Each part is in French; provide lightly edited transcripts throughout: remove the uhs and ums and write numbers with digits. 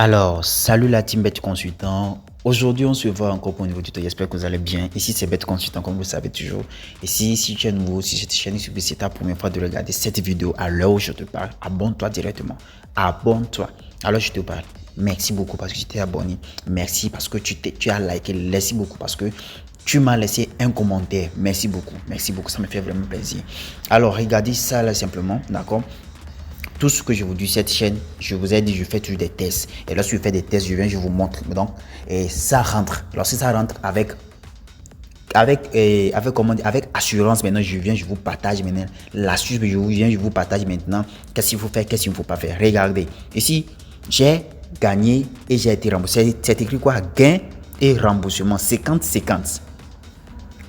Alors, salut la team Bet Consultant. Aujourd'hui, on se voit encore pour un nouveau tuto. J'espère que vous allez bien. Ici, c'est Bet Consultant, comme vous le savez toujours. Et si tu es nouveau, si cette chaîne est c'est ta première fois de regarder cette vidéo à l'heure où je te parle, abonne-toi directement. Abonne-toi. Alors, je te parle. Merci beaucoup parce que tu t'es abonné. Merci parce que tu as liké. Merci beaucoup parce que tu m'as laissé un commentaire. Merci beaucoup. Merci beaucoup. Ça me fait vraiment plaisir. Alors, regardez ça là simplement. D'accord? Tout ce que je vous dis, cette chaîne, je vous ai dit, je fais toujours des tests. Et lorsque je fais des tests, je vous montre. Donc, et ça rentre. Lorsque ça rentre avec assurance, maintenant, je vous partage maintenant l'astuce que je vous partage maintenant. Qu'est-ce qu'il faut faire, qu'est-ce qu'il ne faut pas faire. Regardez. Ici, j'ai gagné et j'ai été remboursé. C'est écrit quoi? Gain et remboursement. 50-50.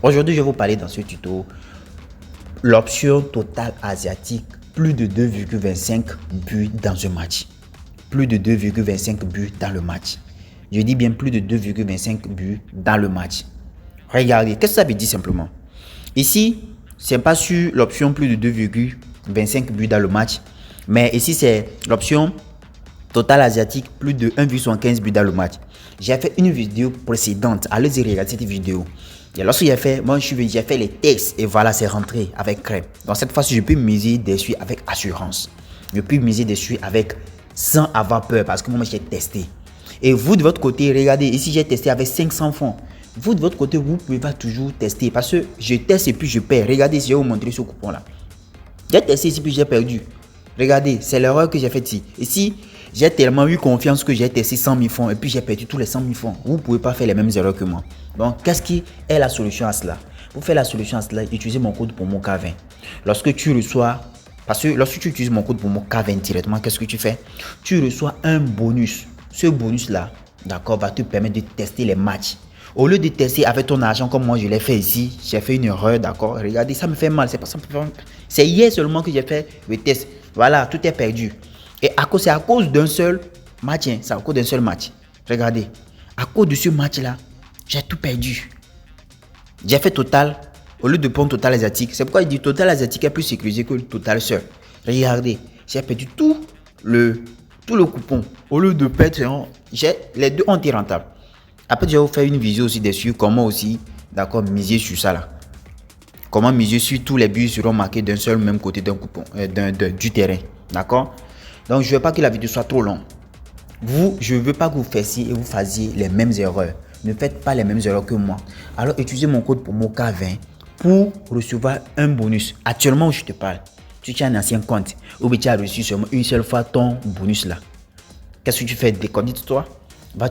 Aujourd'hui, je vais vous parler dans ce tuto l'option Total Asiatique. Plus de 2,25 buts dans un match. Plus de 2,25 buts dans le match. Je dis bien plus de 2,25 buts dans le match. Regardez, qu'est-ce que ça veut dire simplement? Ici, ce n'est pas sur l'option plus de 2,25 buts dans le match. Mais ici, c'est l'option Total Asiatique, plus de 1,75 buts dans le match. J'ai fait une vidéo précédente. Allez-y regarder cette vidéo. Et lorsque j'ai fait, j'ai fait les tests et voilà, c'est rentré avec crème. Donc cette fois-ci, je peux miser dessus avec assurance. Je peux miser dessus avec sans avoir peur parce que moi, j'ai testé. Et vous, de votre côté, regardez, ici, j'ai testé avec 500 francs. Vous, de votre côté, vous ne pouvez pas toujours tester parce que je teste et puis je perds. Regardez, je vais vous montrer ce coupon-là. J'ai testé ici puis j'ai perdu. Regardez, c'est l'erreur que j'ai faite ici. Ici, j'ai tellement eu confiance que j'ai testé 100 000 francs et puis j'ai perdu tous les 100 000 francs. Vous ne pouvez pas faire les mêmes erreurs que moi. Donc, qu'est-ce qui est la solution à cela? Pour faire la solution à cela, utilisez mon code promo K20. Lorsque tu reçois, parce que lorsque tu utilises mon code promo K20 directement, qu'est-ce que tu fais? Tu reçois un bonus. Ce bonus-là, d'accord, va te permettre de tester les matchs. Au lieu de tester avec ton argent comme moi je l'ai fait ici, j'ai fait une erreur, d'accord. Regardez, ça me fait mal. C'est hier seulement que j'ai fait le test. Voilà, tout est perdu. Et c'est à cause d'un seul match. Hein, c'est à cause d'un seul match. Regardez, à cause de ce match-là, j'ai tout perdu. J'ai fait Total au lieu de prendre Total Asiatique. C'est pourquoi il dit Total Asiatique est plus sécurisé que le Total seul. Regardez, j'ai perdu tout le coupon. Au lieu de perdre, les deux ont été rentables. Après, je vais vous faire une vidéo aussi dessus. Comment aussi, d'accord, miser sur ça là. Comment miser sur tous les buts seront marqués d'un seul même côté d'un coupon, du terrain. D'accord? Donc, je ne veux pas que la vidéo soit trop longue. Je ne veux pas que vous fassiez et vous fassiez les mêmes erreurs. Ne faites pas les mêmes erreurs que moi. Alors, utilisez mon code promo K20 pour recevoir un bonus. Actuellement où je te parle, tu as un ancien compte où tu as reçu seulement une seule fois ton bonus là. Qu'est-ce que tu fais? Déconnecte-toi.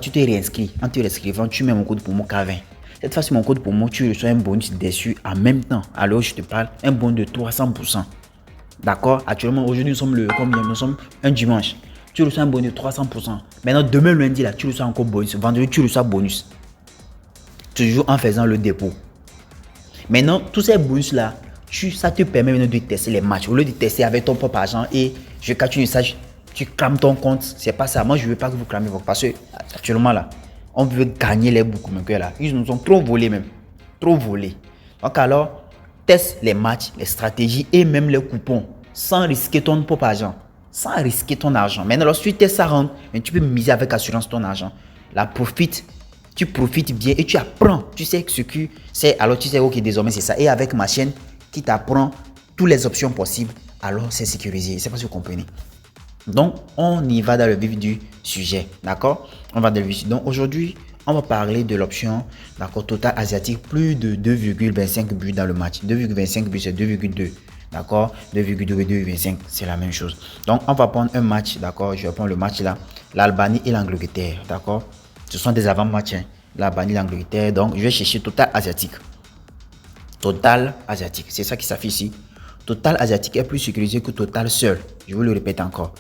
Tu te réinscris. En te réinscrivant, tu mets mon code promo K20. Cette fois-ci, mon code promo, tu reçois un bonus dessus en même temps. Alors, je te parle, un bon de 300%. D'accord? Actuellement, aujourd'hui, nous sommes un dimanche. Tu reçois un bonus de 300%. Maintenant, demain, lundi, là, tu reçois encore bonus. Vendredi, tu reçois bonus. Toujours en faisant le dépôt. Maintenant, tous ces bonus-là, ça te permet maintenant de tester les matchs. Au lieu de tester avec ton propre argent et je capte une message, tu crames ton compte. C'est pas ça. Moi, je ne veux pas que vous cramez votre. Parce que actuellement, là, on veut gagner les bookmakers là. Ils nous ont trop volé même. Trop volé. Donc alors, teste les matchs, les stratégies et même les coupons sans risquer ton propre argent. Sans risquer ton argent. Maintenant, lorsque tu testes ça rentre, tu peux miser avec assurance ton argent. Tu profites bien et tu apprends. Tu sais ce que c'est. Alors tu sais, ok, désormais c'est ça. Et avec ma chaîne qui t'apprend toutes les options possibles, alors c'est sécurisé. C'est pas si vous comprenez. Donc, on y va dans le vif du sujet, d'accord? On va dans le vif. Donc, aujourd'hui, on va parler de l'option, d'accord, Total Asiatique, plus de 2,25 buts dans le match. 2,25 buts, c'est 2,2, d'accord? 2,2 et 2,25, c'est la même chose. Donc, on va prendre un match, d'accord? Je vais prendre le match là, l'Albanie et l'Angleterre, d'accord? Ce sont des avant-matchs, hein? L'Albanie et l'Angleterre. Donc, je vais chercher Total Asiatique. Total Asiatique, c'est ça qui s'affiche ici. Total Asiatique est plus sécurisé que Total seul. Je vous le répète encore.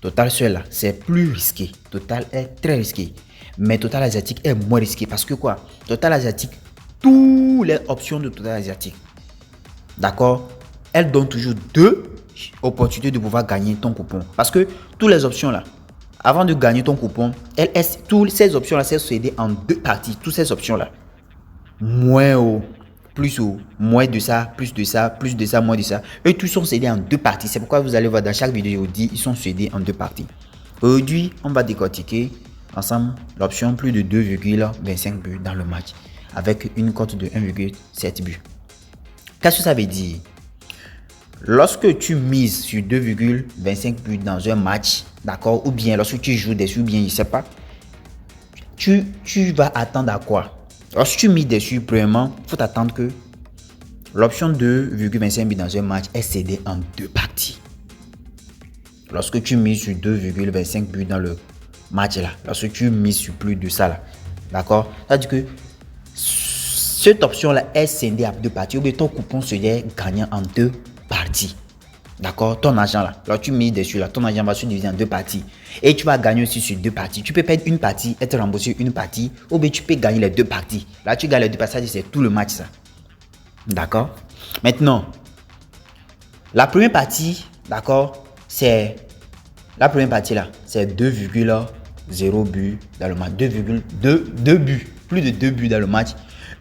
Total seul là, c'est plus risqué. Total est très risqué. Mais Total Asiatique est moins risqué. Parce que quoi? Total Asiatique, toutes les options de Total Asiatique, d'accord, elles donnent toujours deux opportunités de pouvoir gagner ton coupon. Parce que toutes les options là, avant de gagner ton coupon, toutes ces options là, c'est scindé en deux parties. Toutes ces options là, moins haut, plus haut, moins de ça, plus de ça, plus de ça, moins de ça. Et tous sont scindés en deux parties. C'est pourquoi vous allez voir dans chaque vidéo, je vous dis, ils sont scindés en deux parties. Aujourd'hui, on va décortiquer ensemble l'option plus de 2,25 buts dans le match avec une cote de 1,7 buts. Qu'est-ce que ça veut dire? Lorsque tu mises sur 2,25 buts dans un match, d'accord, ou bien lorsque tu joues dessus, ou bien je ne sais pas, tu vas attendre à quoi? Lorsque tu mises dessus, premièrement, il faut attendre que l'option 2,25 buts dans un match est cédée en deux parties. Lorsque tu mises sur 2,25 buts dans le match là, lorsque tu mises sur plus de ça là, d'accord, ça veut dire que cette option là est scindée à deux parties, ou bien ton coupon serait gagnant en deux parties. D'accord, ton argent là, lorsque tu mises dessus là, ton argent va se diviser en deux parties et tu vas gagner aussi sur deux parties. Tu peux perdre une partie, être remboursé une partie, ou bien tu peux gagner les deux parties. Là, tu gagnes les deux parties, ça dit c'est tout le match ça. D'accord. Maintenant, la première partie, d'accord, c'est la première partie là, c'est 2,0 buts dans le match, 2,2 buts, plus de 2 buts dans le match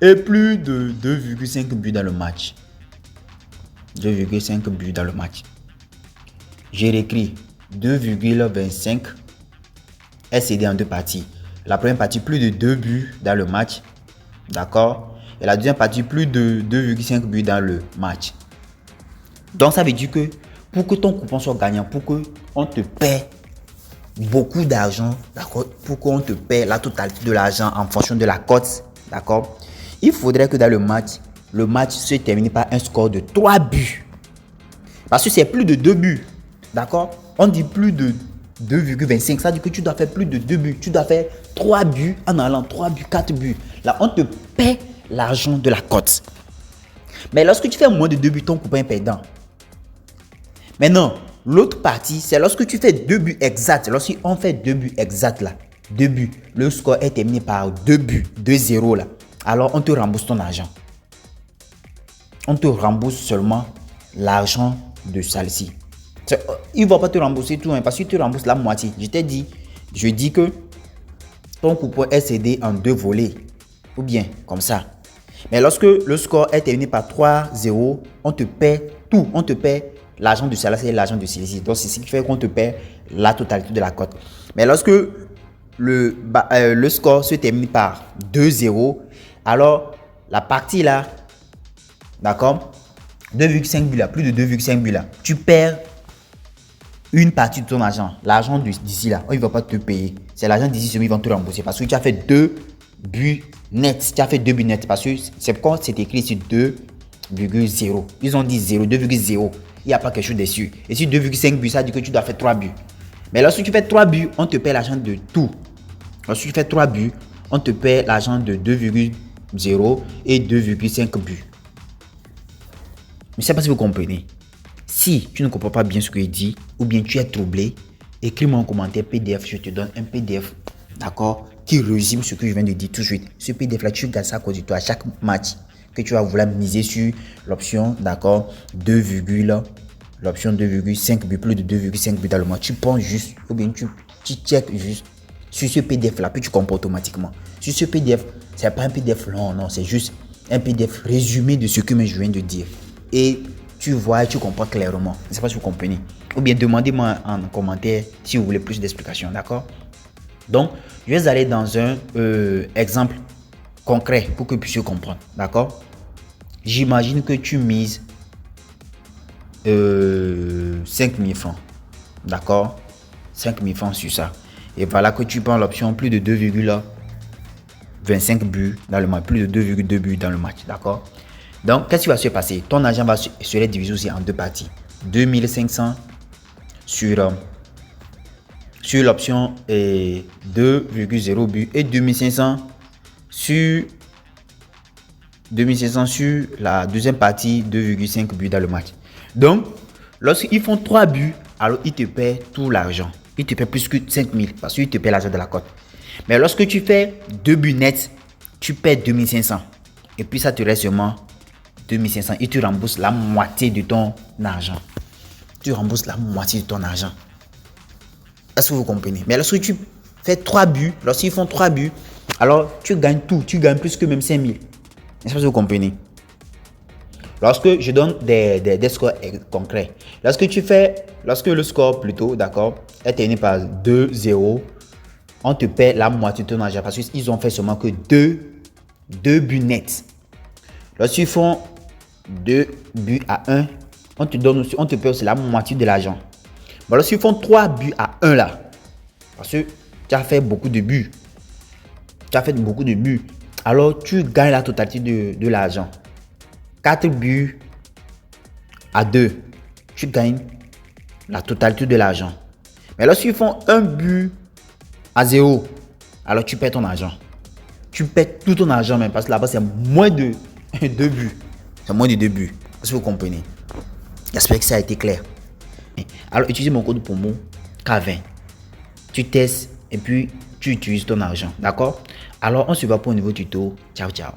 et plus de 2,5 buts dans le match. 2,5 buts dans le match. J'ai réécrit 2,25 est cédé en deux parties. La première partie, plus de 2 buts dans le match. D'accord. Et la deuxième partie, plus de 2,5 buts dans le match. Donc, ça veut dire que pour que ton coupon soit gagnant, pour qu'on te paie beaucoup d'argent, d'accord, pour qu'on te paie la totalité de l'argent en fonction de la cote, d'accord, il faudrait que dans le match se termine par un score de 3 buts. Parce que c'est plus de 2 buts, d'accord. On dit plus de 2,25, ça veut dire que tu dois faire plus de 2 buts. Tu dois faire 3 buts en allant, 3 buts, 4 buts. Là, on te paie l'argent de la cote. Mais lorsque tu fais moins de 2 buts, ton coupon est perdant. Maintenant, l'autre partie, c'est lorsque tu fais 2 buts exacts. Lorsqu'on fait 2 buts exacts là, 2 buts, le score est terminé par 2 buts, 2-0 là. Alors, on te rembourse ton argent. On te rembourse seulement l'argent de celle-ci. Il ne va pas te rembourser tout, hein, parce qu'il te rembourse la moitié. Je dis que ton coupon est cédé en deux volets. Ou bien, comme ça. Mais lorsque le score est terminé par 3-0, on te paie tout. On te paie l'argent de celle-ci et l'argent de celle-ci. Donc, c'est ce qui fait qu'on te paie la totalité de la cote. Mais lorsque le score se termine par 2-0, alors la partie là, d'accord, 2,5 buts là, plus de 2,5 buts là, tu perds une partie de ton argent. L'argent d'ici là, il ne va pas te payer. C'est l'argent d'ici, celui ils vont te rembourser parce que tu as fait 2 buts nets. Tu as fait 2 buts nets parce que c'est quand c'est écrit sur 2,0. Ils ont dit 0, 2,0. Il n'y a pas quelque chose dessus. Et sur 2,5 buts, ça dit que tu dois faire 3 buts. Mais lorsque tu fais 3 buts, on te paie l'argent de tout. Lorsque tu fais 3 buts, on te paie l'argent de 2,0 et 2,5 buts. Je ne sais pas si vous comprenez. Si tu ne comprends pas bien ce que je dis, ou bien tu es troublé, écris-moi en commentaire PDF. Je te donne un PDF, d'accord, qui résume ce que je viens de dire tout de suite. Ce PDF-là, tu gardes ça à côté de toi à chaque match que tu vas vouloir miser sur l'option, d'accord, l'option 2,5 buts, plus de 2,5 buts dans le match. Tu prends juste, ou bien tu check juste sur ce PDF-là, puis tu comprends automatiquement. Sur ce PDF, ce n'est pas un PDF long, non, c'est juste un PDF résumé de ce que je viens de dire. Et tu vois et tu comprends clairement. Je ne sais pas si vous comprenez. Ou bien demandez-moi en commentaire si vous voulez plus d'explications, d'accord? Donc, je vais aller dans un exemple concret pour que vous puissiez comprendre, d'accord? J'imagine que tu mises 5 000 francs, d'accord? 5 000 francs sur ça. Et voilà que tu prends l'option plus de 2,25 buts dans le match, plus de 2,2 buts dans le match, d'accord? Donc, qu'est-ce qui va se passer? Ton argent serait divisé aussi en deux parties. 2500 sur l'option 2,0 buts et 2500 sur la deuxième partie, 2,5 buts dans le match. Donc, lorsqu'ils font 3 buts, alors ils te paient tout l'argent. Ils te paient plus que 5 000 parce qu'ils te paient l'argent de la cote. Mais lorsque tu fais 2 buts nets, tu paies 2500. Et puis ça te reste seulement 2500 et tu rembourses la moitié de ton argent. Tu rembourses la moitié de ton argent. Est-ce que vous comprenez? Mais lorsque tu fais 3 buts, lorsqu'ils font 3 buts, alors tu gagnes tout. Tu gagnes plus que même 5000. Est-ce que vous comprenez? Lorsque je donne des scores concrets, lorsque le score plutôt, d'accord, est terminé par 2-0, on te paie la moitié de ton argent parce qu'ils ont fait seulement que deux buts nets. Lorsqu'ils font 2 buts à 1, on te paie aussi la moitié de l'argent. Bon, lorsqu'ils font 3 buts à 1 là, parce que tu as fait beaucoup de buts, alors tu gagnes la totalité de l'argent. 4 buts à 2, tu gagnes la totalité de l'argent. Mais lorsqu'ils font 1 but à 0, alors tu perds ton argent. Tu perds tout ton argent même parce que là-bas c'est moins de 2 buts. C'est moins de 2 buts. Est-ce que vous comprenez? J'espère que ça a été clair. Alors utilise mon code promo K20. Tu testes et puis tu utilises ton argent. D'accord? Alors on se voit pour un nouveau tuto. Ciao, ciao.